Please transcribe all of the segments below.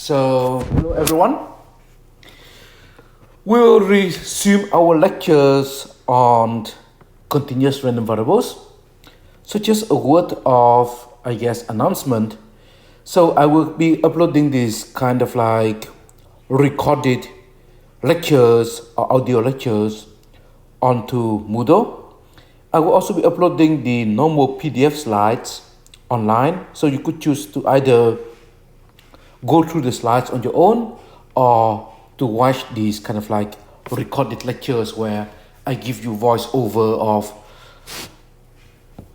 Hello everyone. We will resume our lectures on continuous random variables. So just a word of, announcement. So I will be uploading this kind of like recorded lectures or audio lectures onto Moodle. I will also be uploading the normal PDF slides online. So you could choose to either go through the slides on your own or to watch these kind of like recorded lectures where I give you voiceover of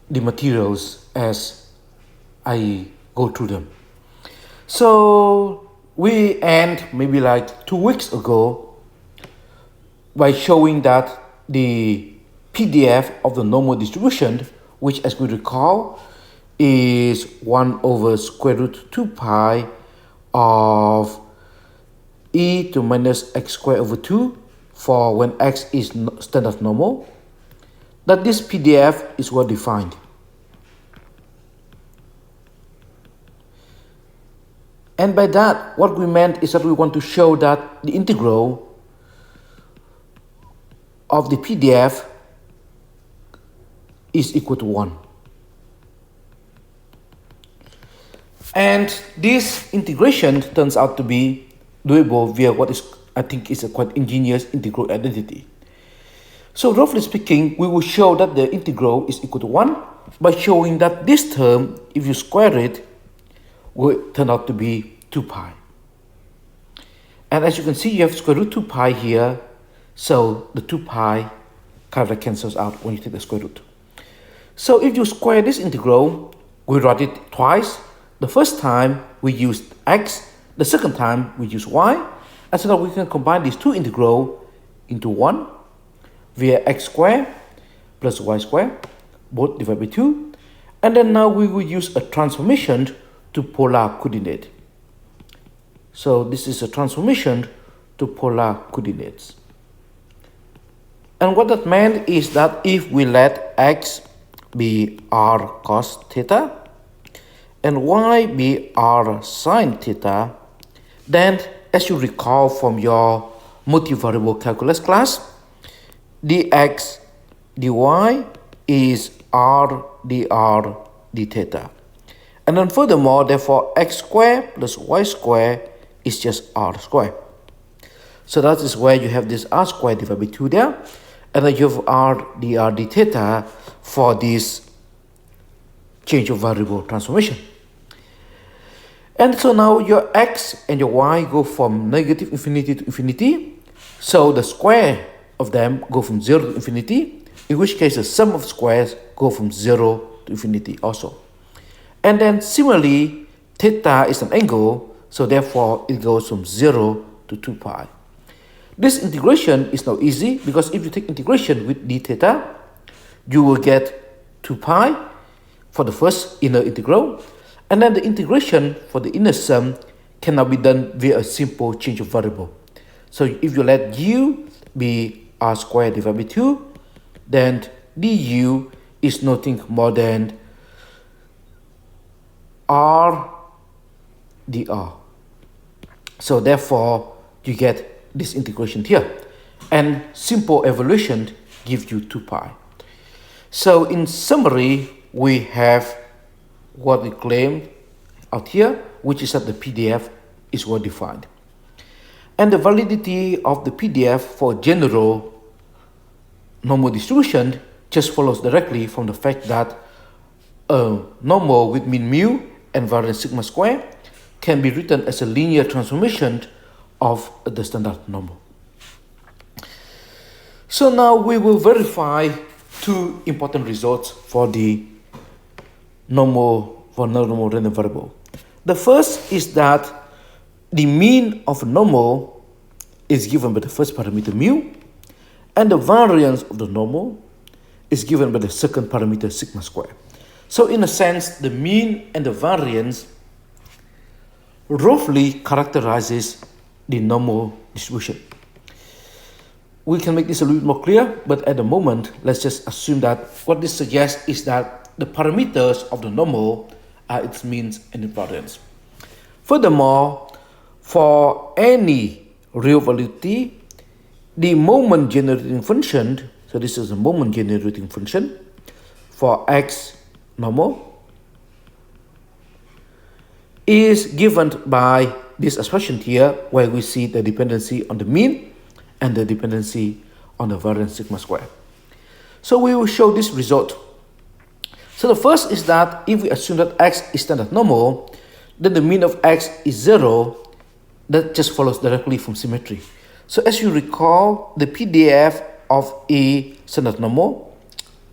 the materials as I go through them. So we end maybe like 2 weeks ago by showing that the PDF of the normal distribution, which as we recall is 1 over square root 2 pi of e to minus x squared over 2 for when x is standard normal, that this PDF is well defined. And by that, what we meant is that we want to show that the integral of the PDF is equal to 1. And this integration turns out to be doable via what is, I think, is a quite ingenious integral identity. So roughly speaking, we will show that the integral is equal to 1 by showing that this term, if you square it, will turn out to be 2 pi. And as you can see, you have square root 2 pi here, so the 2 pi kind of cancels out when you take the square root. So if you square this integral, we write it twice. The first time we used x, the second time we use y, and so that we can combine these two integrals into one via x squared plus y squared, both divided by 2. And then now we will use a transformation to polar coordinate. So this is a transformation to polar coordinates. And what that meant is that if we let x be r cos theta and y be r sine theta, then as you recall from your multivariable calculus class, dx dy is r dr d theta. And then furthermore, therefore, x squared plus y squared is just r squared. So that is where you have this r squared divided by 2 there, and then you have r dr d theta for this change of variable transformation. And so now your x and your y go from negative infinity to infinity. So the square of them go from 0 to infinity, in which case the sum of squares go from 0 to infinity also. And then similarly, theta is an angle, so therefore it goes from 0 to 2 pi. This integration is now easy because if you take integration with d theta, you will get 2 pi for the first inner integral. And then the integration for the inner sum can now be done via a simple change of variable. So if you let u be r squared divided by 2, then du is nothing more than r dr. So therefore, you get this integration here. And simple evaluation gives you 2 pi. So in summary, we have what we claim out here, which is that the PDF is well defined. And the validity of the PDF for general normal distribution just follows directly from the fact that a normal with mean mu and variance sigma square can be written as a linear transformation of the standard normal. So now we will verify two important results for the normal random variable. The first is that the mean of a normal is given by the first parameter mu, and the variance of the normal is given by the second parameter sigma square. So in a sense, the mean and the variance roughly characterizes the normal distribution. We can make this a little bit more clear, but at the moment, let's just assume that what this suggests is that the parameters of the normal are its means and its variance. Furthermore, for any real value t, the moment generating function, so this is a moment generating function for x normal, is given by this expression here, where we see the dependency on the mean and the dependency on the variance sigma square. So we will show this result. So the first is that if we assume that x is standard normal, then the mean of x is 0. That just follows directly from symmetry. So as you recall, the PDF of a standard normal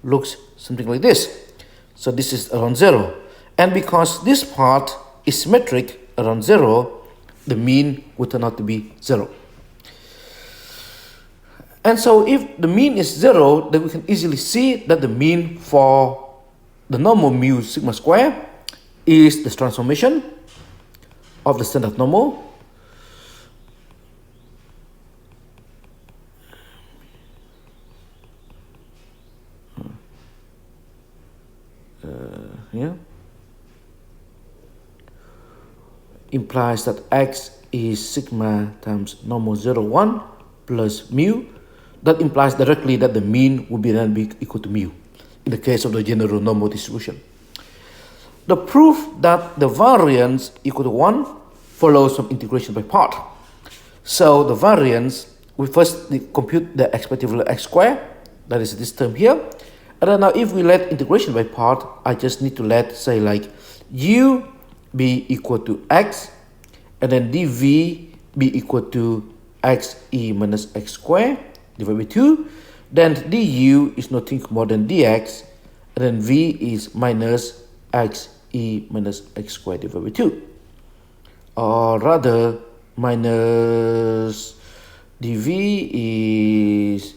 looks something like this. So this is around 0. And because this part is symmetric around 0, the mean would turn out to be 0. And so if the mean is 0, then we can easily see that the mean for the normal mu sigma square is the transformation of the standard normal here implies that x is sigma times normal 0, 1 plus mu. That implies directly that the mean will be then be equal to mu in the case of the general normal distribution. The proof that the variance equal to 1 follows from integration by part. So the variance, we first compute the expected value x squared, that is this term here. And then now if we let integration by part, I just need to let, say, like u be equal to x, and then dv be equal to xe minus x squared divided by 2. Then du is nothing more than dx, and then v is minus xe minus x squared divided by 2. Or rather, minus dv is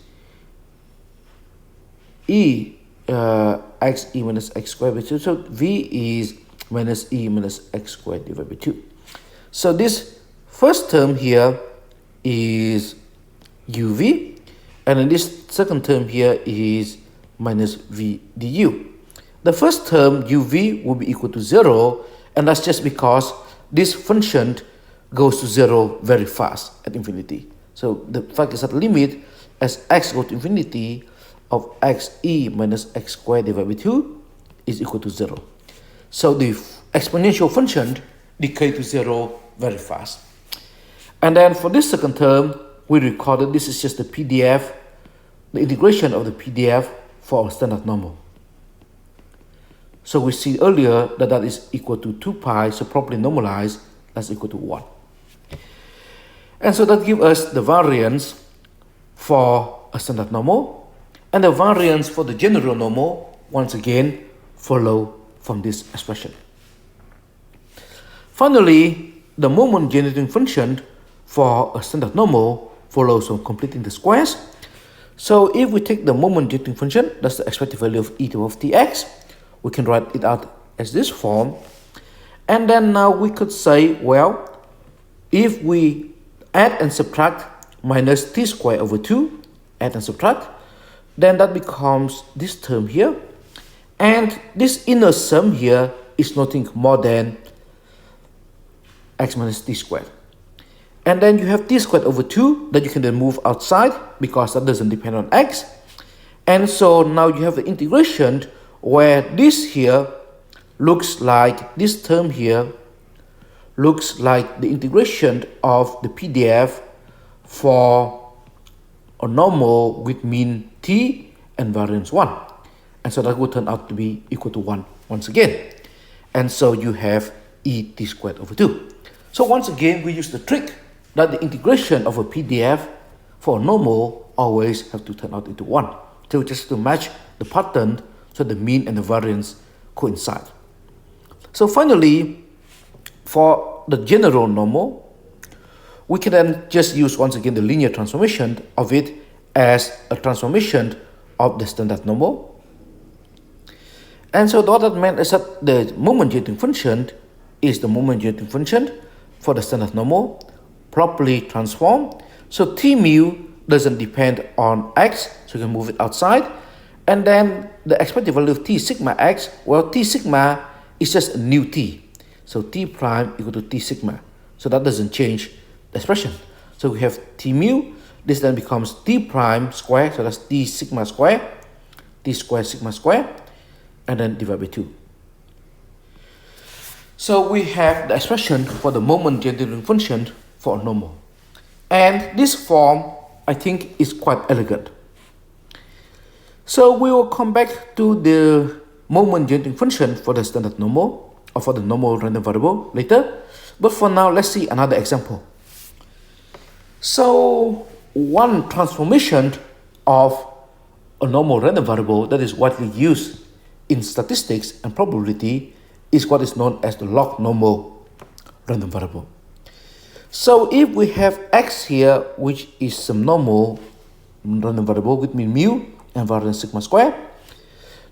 xe minus x squared by 2. So v is minus e minus x squared divided by 2. So this first term here is uv, and then this second term here is minus v du. The first term uv will be equal to 0, and that's just because this function goes to 0 very fast at infinity. So the fact is that the limit as x goes to infinity of xe minus x squared divided by 2 is equal to 0. So the exponential function decays to 0 very fast. And then for this second term, we recorded this is just the PDF, the integration of the PDF for a standard normal. So we see earlier that that is equal to 2 pi, so properly normalized, that's equal to 1. And so that gives us the variance for a standard normal, and the variance for the general normal, once again, follow from this expression. Finally, the moment generating function for a standard normal follows from completing the squares. So if we take the moment generating function, that's the expected value of e to the power of tx, we can write it out as this form. And then now we could say, well, if we add and subtract minus t squared over 2, add and subtract, then that becomes this term here. And this inner sum here is nothing more than x minus t squared. And then you have t squared over 2 that you can then move outside because that doesn't depend on x. And so now you have the integration where this here looks like, this term here looks like the integration of the PDF for a normal with mean t and variance 1. And so that will turn out to be equal to 1 once again. And so you have e t squared over 2. So once again, we use the trick that the integration of a PDF for a normal always have to turn out into 1. So just to match the pattern so the mean and the variance coincide. So finally, for the general normal, we can then just use once again the linear transformation of it as a transformation of the standard normal. And so what that meant is that the moment generating function is the moment generating function for the standard normal properly transformed. So t mu doesn't depend on x, so you can move it outside. And then the expected value of t sigma x, well, t sigma is just a new t. So t prime equal to t sigma. So that doesn't change expression. So we have t mu, this then becomes t prime square, so that's t sigma square, t square sigma square, and then divided by 2. So we have the expression for the moment generating function for a normal. And this form, I think, is quite elegant. So we will come back to the moment generating function for the standard normal, or for the normal random variable later. But for now, let's see another example. So one transformation of a normal random variable that is widely used in statistics and probability is what is known as the log normal random variable. So if we have x here, which is some normal random variable with mean mu and variance sigma square,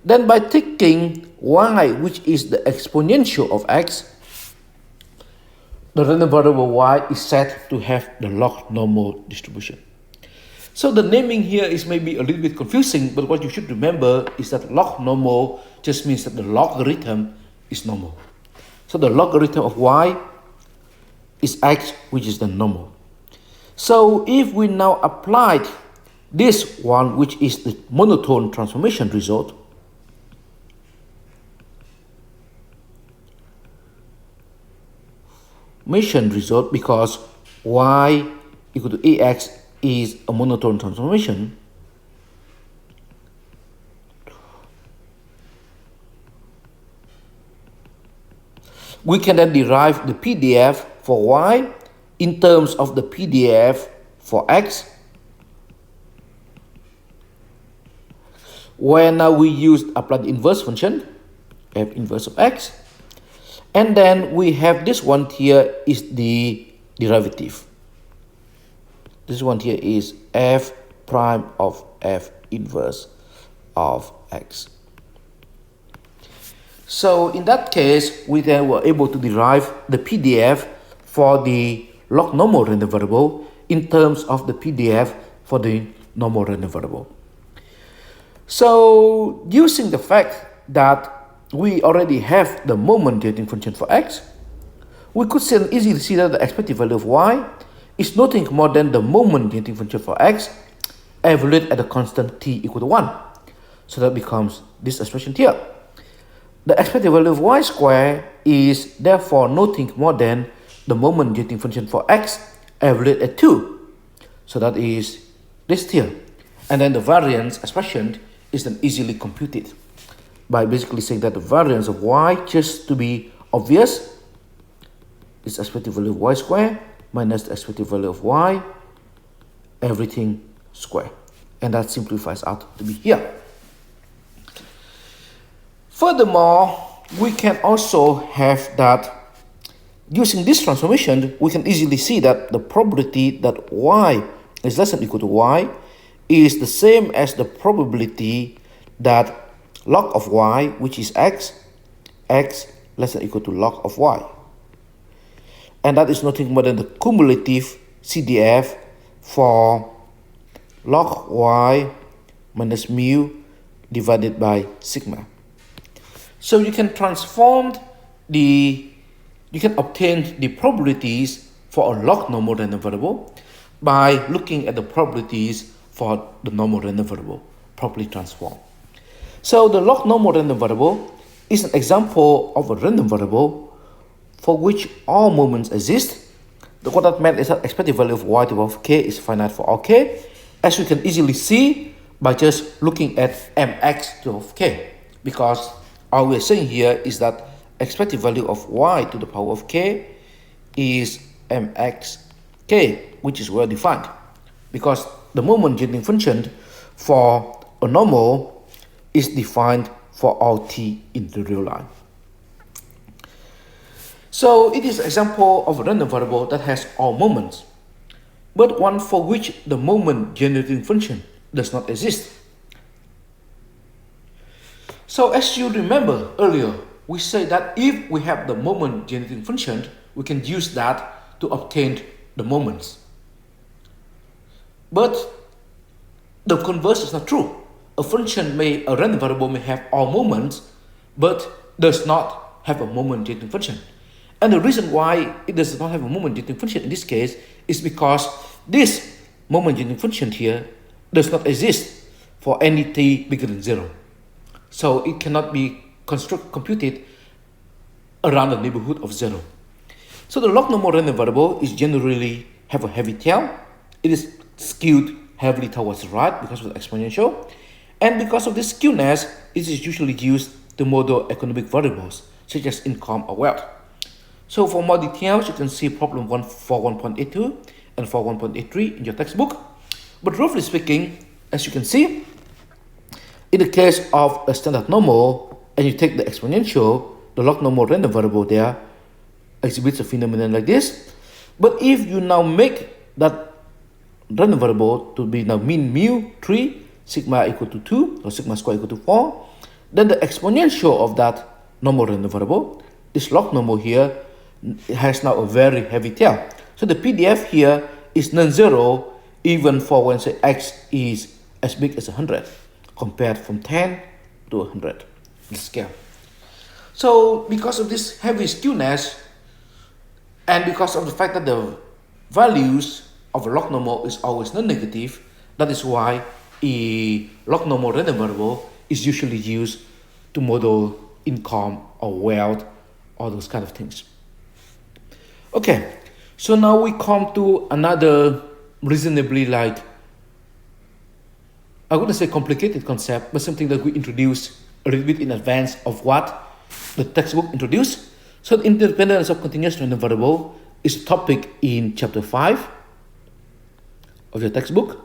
then by taking y, which is the exponential of x, the random variable y is said to have the log normal distribution. So the naming here is maybe a little bit confusing, but what you should remember is that log normal just means that the logarithm is normal. So the logarithm of y is x, which is the normal. So if we now applied this one, which is the monotone transformation result, because y equal to ax is a monotone transformation, we can then derive the PDF for y in terms of the PDF for x, where now we apply the inverse function, f inverse of x, and then we have this one here is the derivative. This one here is f prime of f inverse of x. So in that case, we then were able to derive the PDF for the log normal random variable in terms of the PDF for the normal random variable. So using the fact that we already have the moment generating function for x, we could easily see that the expected value of y is nothing more than the moment generating function for x evaluated at a constant t equal to 1. So that becomes this expression here. The expected value of y squared is therefore nothing more than the moment generating function for x evaluated at 2. So that is this here. And then the variance expression is then easily computed by basically saying that the variance of y, just to be obvious, is expected value of y squared minus the expected value of y, everything square. And that simplifies out to be here. Furthermore, we can also have that using this transformation, we can easily see that the probability that y is less than or equal to y is the same as the probability that log of y, which is x less than or equal to log of y. And that is nothing more than the cumulative CDF for log y minus mu divided by sigma. So you can obtain the probabilities for a log normal random variable by looking at the probabilities for the normal random variable properly transformed. So the log normal random variable is an example of a random variable for which all moments exist. What that meant is that expected value of y to the power of k is finite for all k, as we can easily see by just looking at mx to the power of k, because all we're saying here is that expected value of y to the power of k is mx k, which is well defined, because the moment generating function for a normal is defined for all t in the real line. So it is an example of a random variable that has all moments, but one for which the moment generating function does not exist. So as you remember earlier, we said that if we have the moment generating function, we can use that to obtain the moments. But the converse is not true. A random variable may have all moments, but does not have a moment generating function. And the reason why it does not have a moment generating function in this case is because this moment generating function here does not exist for any t bigger than 0. So it cannot be computed around the neighborhood of 0. So the log normal random variable is generally have a heavy tail. It is skewed heavily towards the right because of the exponential. And because of this skewness, it is usually used to model economic variables such as income or wealth. So for more details, you can see problem 1 for 1.82 and for 1.83 in your textbook. But roughly speaking, as you can see, in the case of a standard normal, and you take the exponential, the log normal random variable there exhibits a phenomenon like this. But if you now make that random variable to be now mean mu 3, sigma equal to 2, or sigma square equal to 4, then the exponential of that normal random variable, this log normal here, has now a very heavy tail. So the PDF here is non-zero even for when say x is as big as 100, compared from 10 to 100 in scale. So because of this heavy skewness, and because of the fact that the values of a log normal is always non-negative, that is why a log normal random variable is usually used to model income or wealth or those kind of things. Okay, so now we come to another reasonably I wouldn't say complicated concept, but something that we introduced a little bit in advance of what the textbook introduced. So the independence of continuous random variable is a topic in chapter 5 of your textbook.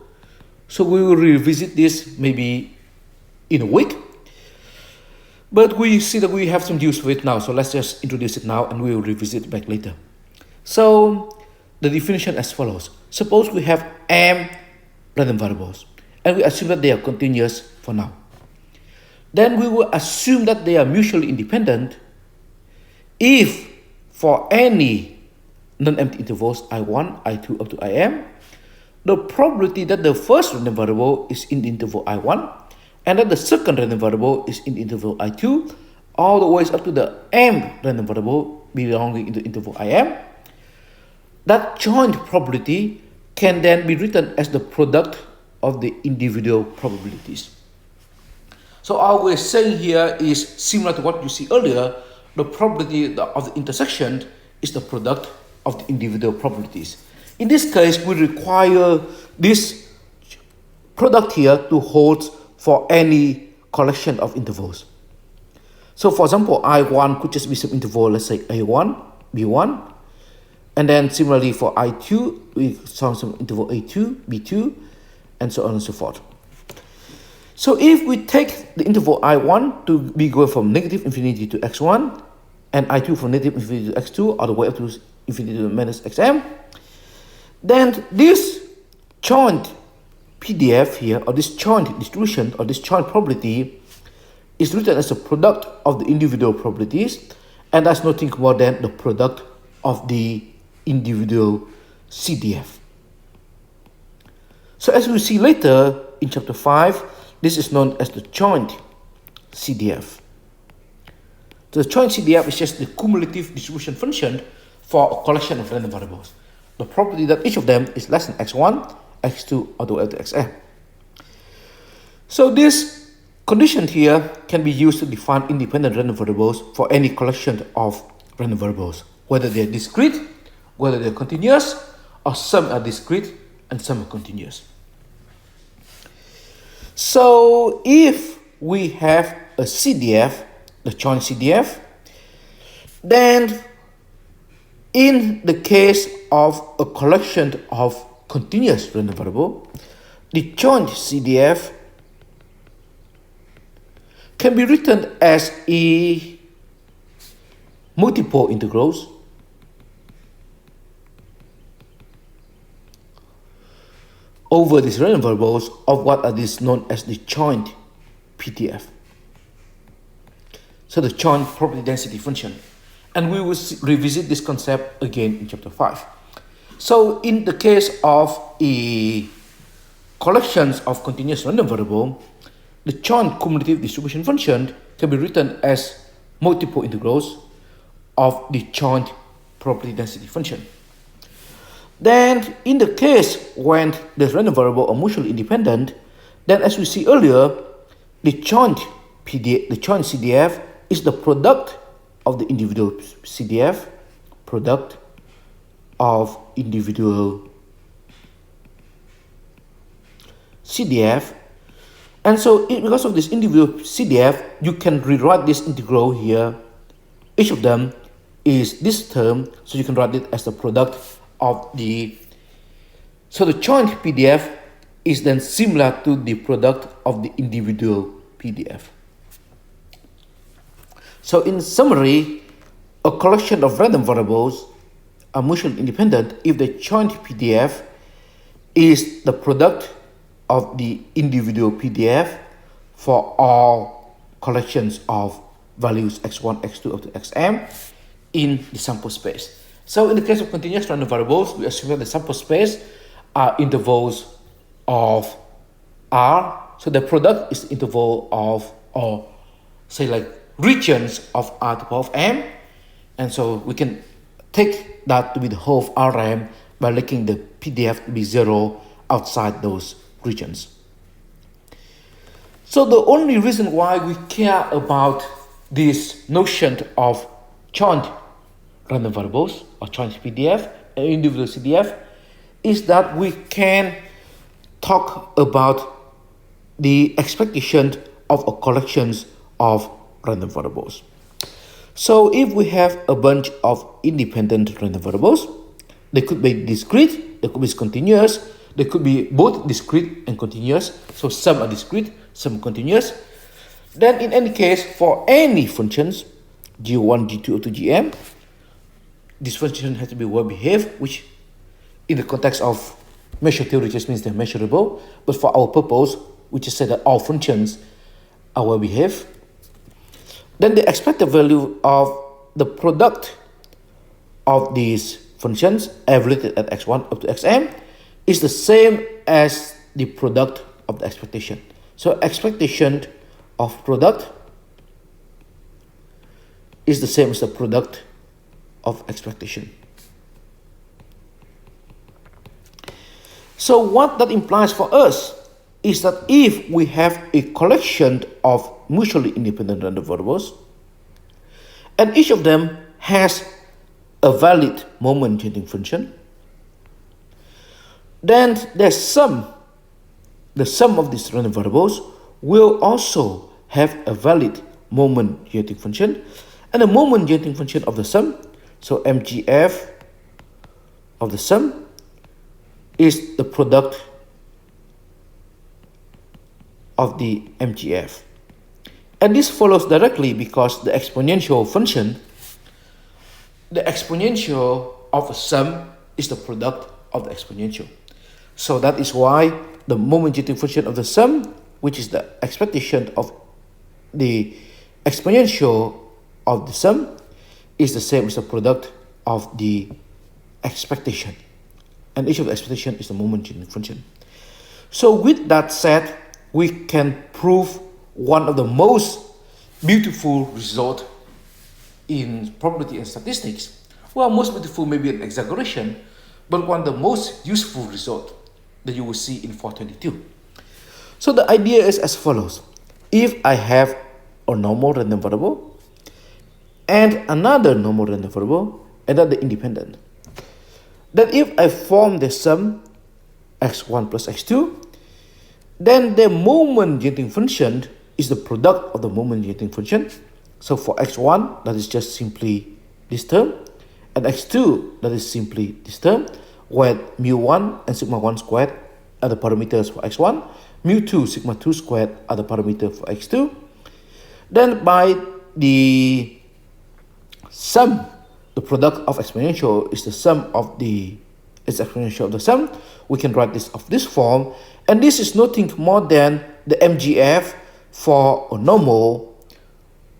So we will revisit this maybe in a week. But we see that we have some use for it now, so let's just introduce it now and we will revisit it back later. So the definition as follows. Suppose we have m random variables and we assume that they are continuous for now. Then we will assume that they are mutually independent if for any non-empty intervals I1, I2 up to IM, the probability that the first random variable is in the interval I1 and that the second random variable is in the interval I2 all the way up to the m random variable belonging in the interval IM, that joint probability can then be written as the product of the individual probabilities. So all we're saying here is similar to what you see earlier. The probability of the intersection is the product of the individual probabilities. In this case, we require this product here to hold for any collection of intervals. So for example, I1 could just be some interval, let's say A1, B1. And then similarly for I2, we found some interval A2, B2, and so on and so forth. So if we take the interval I1 to be going from negative infinity to x1, and I2 from negative infinity to x2, all the way up to infinity to minus xm, then this joint PDF here, or this joint distribution, or this joint probability, is written as a product of the individual probabilities, and that's nothing more than the product of the individual CDF. So as we see later in chapter 5, this is known as the joint CDF. So the joint CDF is just the cumulative distribution function for a collection of random variables. The probability that each of them is less than x1, x2, all the way to xn. So this condition here can be used to define independent random variables for any collection of random variables, whether they are discrete, whether they are continuous, or some are discrete and some are continuous. So if we have a CDF, the joint CDF, then in the case of a collection of continuous random variable, the joint CDF can be written as a multiple integrals over these random variables of what are these known as the joint PDF. So the joint probability density function. And we will revisit this concept again in chapter 5. So in the case of a collections of continuous random variable, the joint cumulative distribution function can be written as multiple integrals of the joint probability density function. Then in the case when the random variable are mutually independent, then as we see earlier, the joint CDF is the product of the individual CDF, product of individual CDF. And so because of this individual CDF, you can rewrite this integral here. Each of them is this term, so you can write it as the product of the, so the joint PDF is then similar to the product of the individual PDF. So in summary, a collection of random variables are mutually independent if the joint PDF is the product of the individual PDF for all collections of values x1, x2 up to xm in the sample space. So in the case of continuous random variables, we assume that the sample space are intervals of R. So the product is the interval of, or say like regions of R to the power of m. And so we can take that to be the whole of Rm by making the PDF to be 0 outside those regions. So the only reason why we care about this notion of joint random variables or joint PDF and individual CDF is that we can talk about the expectation of a collections of random variables. So if we have a bunch of independent random variables, they could be discrete, they could be continuous, they could be both discrete and continuous. So some are discrete, some continuous. Then in any case, for any functions, g1, g2, or to gm, this function has to be well behaved, which in the context of measure theory just means they're measurable. But for our purpose, we just say that all functions are well behaved. Then the expected value of the product of these functions evaluated at x1 up to xm is the same as the product of the expectation. So expectation of product is the same as the product of expectation. So what that implies for us is that if we have a collection of mutually independent random variables, and each of them has a valid moment generating function, then the sum of these random variables will also have a valid moment generating function, and the moment generating function of the sum, so MGF of the sum, is the product of the MGF. And this follows directly because the exponential function, the exponential of a sum is the product of the exponential. So that is why the moment generating function of the sum, which is the expectation of the exponential of the sum, is the same as the product of the expectation. And each of the expectation is the moment generating function. So with that said, we can prove one of the most beautiful results in probability and statistics. Well, most beautiful may be an exaggeration, but one of the most useful results that you will see in 422. So the idea is as follows. If I have a normal random variable and another normal random variable and then the independent, then if I form the sum x1 plus x2, then the moment generating function is the product of the moment generating function. So for x1, that is just simply this term, and x2, that is simply this term, where mu1 and sigma1 squared are the parameters for x1, mu2, sigma2 squared are the parameter for x2. Then by the sum, the product of exponential is the sum of the exponential of the sum, we can write this of this form, and this is nothing more than the MGF for a normal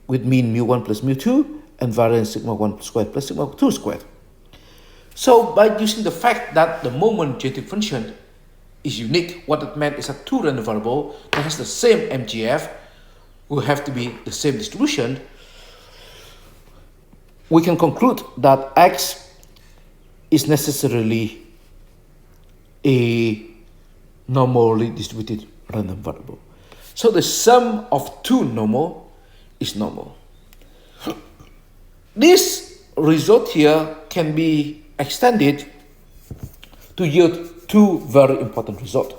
with mean mu1 plus mu2 and variance sigma1 squared plus sigma2 squared. So by using the fact that the moment generating function is unique, what it meant is that two random variable that has the same MGF will have to be the same distribution. We can conclude that x is necessarily a normally distributed random variable. So the sum of two normal is normal. This result here can be extended to yield two very important results.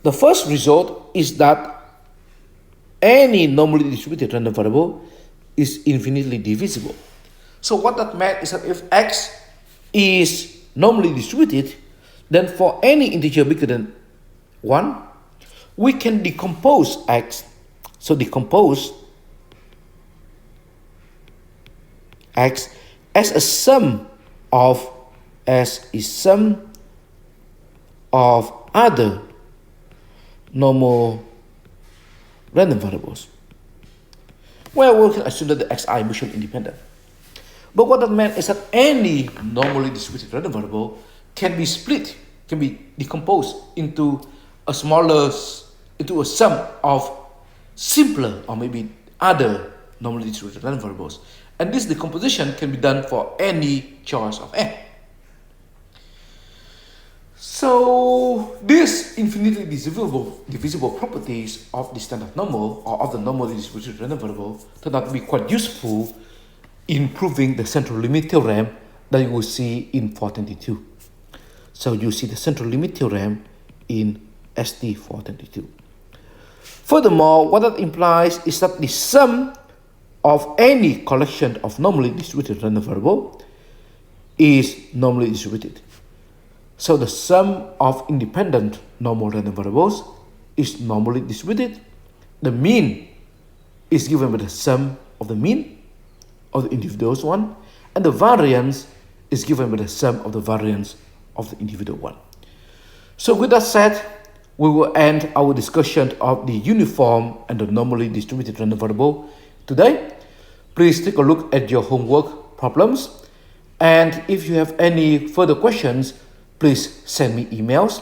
The first result is that any normally distributed random variable is infinitely divisible. So what that meant is that if x is normally distributed, then for any integer bigger than 1, we can decompose x. So decompose x as a sum of other normal random variables. Well, we can assume that the xi are mutually independent. But what that meant is that any normally distributed random variable can be split, can be decomposed into a sum of simpler or maybe other normally distributed random variables. And this decomposition can be done for any choice of n. So these infinitely divisible properties of the standard normal or of the normally distributed random variable turn out to be quite useful in proving the central limit theorem that you will see in 422. So you see the central limit theorem in ST 422. Furthermore, what that implies is that the sum of any collection of normally distributed random variable is normally distributed. So the sum of independent normal random variables is normally distributed. The mean is given by the sum of the mean of the individuals one, and the variance is given by the sum of the variance of the individual one. So with that said, we will end our discussion of the uniform and the normally distributed random variable today. Please take a look at your homework problems, and if you have any further questions, please send me emails.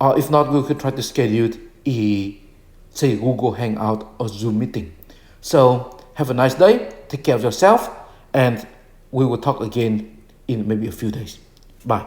Or if not, we could try to schedule say Google Hangout or Zoom meeting. So have a nice day, take care of yourself, and we will talk again in maybe a few days. Bye.